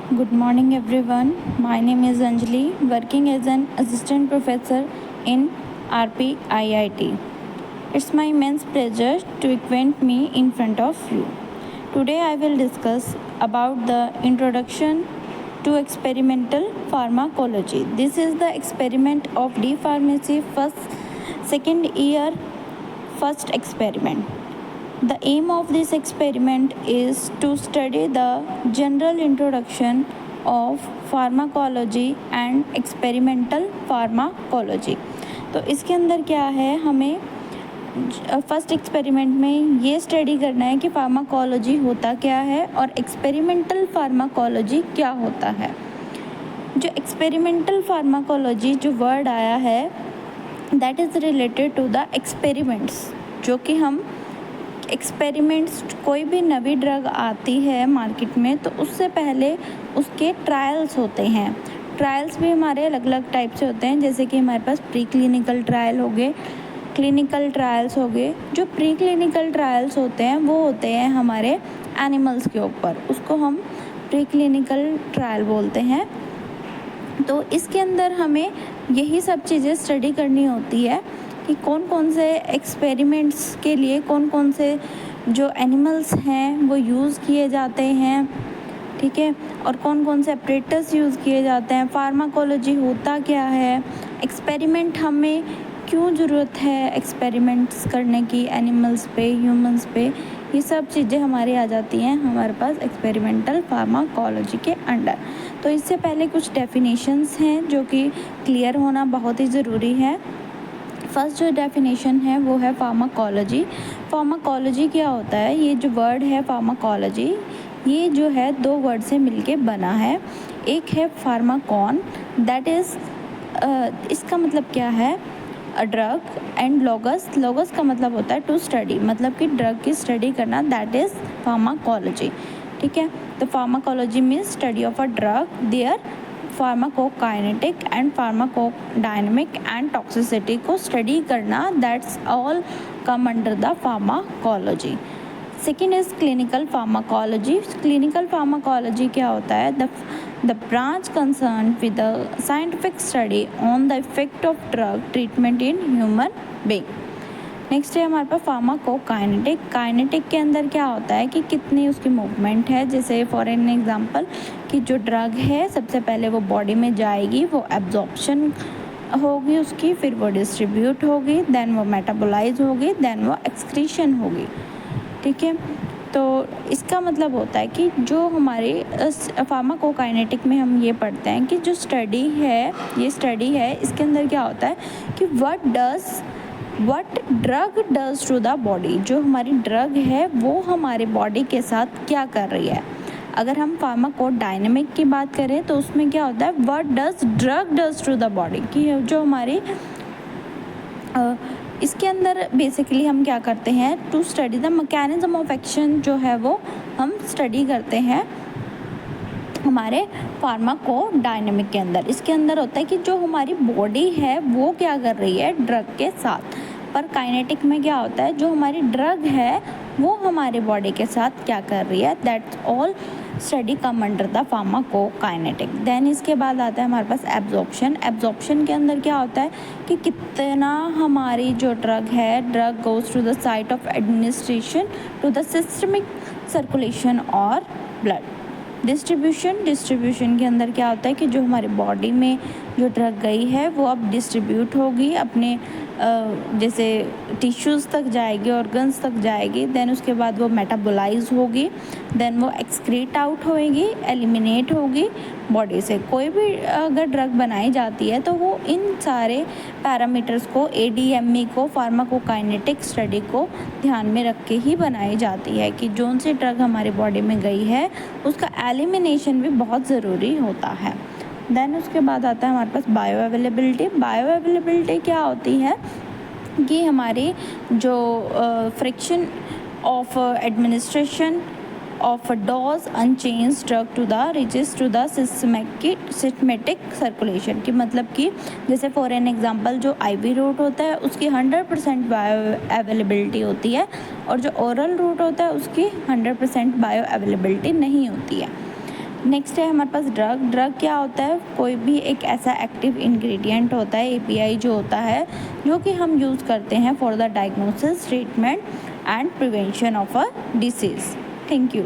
Good morning, everyone. My name is Anjali, working as an assistant professor in RPIIT. It's my immense pleasure to acquaint me in front of you. Today, I will discuss about the introduction to experimental pharmacology. This is the experiment of D Pharmacy second year first experiment. The aim of this experiment is to study the general introduction of pharmacology and experimental pharmacology. तो इसके अंदर क्या है, हमें first experiment में ये study करना है कि फार्माकोलॉजी होता क्या है और एक्सपेरिमेंटल फार्माकोलॉजी क्या होता है. जो एक्सपेरिमेंटल फार्माकोलॉजी जो वर्ड आया है that is related to the experiments. जो कि हम एक्सपेरिमेंट्स, कोई भी नवी ड्रग आती है मार्केट में तो उससे पहले उसके ट्रायल्स होते हैं. ट्रायल्स भी हमारे अलग अलग टाइप से होते हैं, जैसे कि हमारे पास प्री क्लिनिकल ट्रायल हो गए, क्लिनिकल ट्रायल्स हो गए. जो प्री क्लिनिकल ट्रायल्स होते हैं वो होते हैं हमारे एनिमल्स के ऊपर, उसको हम प्री क्लिनिकल ट्रायल बोलते हैं. तो इसके अंदर हमें यही सब चीज़ें स्टडी करनी होती है कि कौन कौन से एक्सपेरिमेंट्स के लिए कौन कौन से जो एनिमल्स हैं वो यूज़ किए जाते हैं, ठीक है, और कौन कौन से अपरेटस यूज़ किए जाते हैं, फार्माकोलॉजी होता क्या है, एक्सपेरिमेंट हमें क्यों ज़रूरत है एक्सपेरिमेंट्स करने की एनिमल्स पे, ह्यूमंस पे. ये सब चीज़ें हमारी आ जाती हैं हमारे पास एक्सपेरिमेंटल फार्माकोलॉजी के अंडर. तो इससे पहले कुछ डेफिनेशंस हैं जो कि क्लियर होना बहुत ही ज़रूरी है. फर्स्ट जो डेफिनेशन है वो है फार्माकोलॉजी. फार्माकोलॉजी क्या होता है? ये जो वर्ड है फार्माकोलॉजी, ये जो है दो वर्ड से मिलके बना है. एक है फार्माकॉन, दैट इज़ इसका मतलब क्या है, अ ड्रग, एंड लोगस. लोगस का मतलब होता है टू स्टडी, मतलब कि ड्रग की स्टडी करना, दैट इज़ फार्माकोलॉजी. ठीक है, तो pharmacology means study of a drug, their pharmacokinetic and pharmacodynamic and toxicity को स्टडी करना, that's all come under the pharmacology. Second is clinical pharmacology. Clinical pharmacology क्या होता है? The branch concern with the scientific study on the effect of drug treatment in human being. Next है हमारे पास pharmacokinetic. Kinetic के अंदर क्या होता है कि कितनी उसकी मूवमेंट है. जैसे फॉर एन एग्जांपल कि जो ड्रग है सबसे पहले वो बॉडी में जाएगी, वो एब्जॉर्प्शन होगी उसकी, फिर वो डिस्ट्रीब्यूट होगी, देन वो मेटाबोलाइज होगी, देन वो एक्सक्रीशन होगी. ठीक है, तो इसका मतलब होता है कि जो हमारे फार्माकोकाइनेटिक में हम ये पढ़ते हैं कि जो स्टडी है, ये स्टडी है, इसके अंदर क्या होता है कि what drug does to the body. जो हमारी ड्रग है वो हमारे बॉडी के साथ क्या कर रही है. अगर हम फार्माकोडायनेमिक की बात करें तो उसमें क्या होता है, what does drug does to the body, कि जो हमारी इसके अंदर बेसिकली हम क्या करते हैं, to study the mechanism of action जो है वो हम स्टडी करते हैं हमारे फार्माकोडायनेमिक के अंदर. इसके अंदर होता है कि जो हमारी बॉडी है वो क्या कर रही है ड्रग के साथ. पर काइनेटिक में क्या होता है, जो हमारी ड्रग है वो हमारे बॉडी के साथ क्या कर रही है, that's all study come under the pharmacokinetic. Then इसके बाद आता है हमारे पास एब्जॉर्प्शन. एब्जॉर्प्शन के अंदर क्या होता है कि कितना हमारी जो ड्रग है, drug goes to the site of administration to the systemic circulation और ब्लड. डिस्ट्रीब्यूशन के अंदर क्या होता है कि जो हमारी बॉडी में जो ड्रग गई है वो अब डिस्ट्रीब्यूट होगी, अपने जैसे टिश्यूज़ तक जाएगी, ऑर्गन्स तक जाएगी, देन उसके बाद वो मेटाबोलाइज होगी, देन वो एक्सक्रीट आउट होएगी, एलिमिनेट होगी बॉडी से. कोई भी अगर ड्रग बनाई जाती है तो वो इन सारे पैरामीटर्स को, ADME को, फार्माकोकाइनेटिक स्टडी को ध्यान में रख के ही बनाई जाती है कि जोन सी ड्रग हमारी बॉडी में गई है उसका एलिमिनेशन भी बहुत ज़रूरी होता है. देन उसके बाद आता है हमारे पास बायो अवेलेबिलिटी. बायो अवेलेबिलिटी क्या होती है कि हमारी जो fraction of administration of dose unchange drug to the reaches to the systematic circulation, की मतलब कि जैसे फॉर एन एग्जांपल जो IV रूट होता है उसकी 100% बायो अवेलेबिलिटी होती है और जो ओरल रूट होता है उसकी 100% बायो अवेलेबिलिटी नहीं होती है. नेक्स्ट है हमारे पास ड्रग। ड्रग क्या होता है? कोई भी एक ऐसा एक्टिव इंग्रेडिएंट होता है, API जो होता है, जो कि हम यूज़ करते हैं for the diagnosis, treatment and prevention of a disease. Thank you.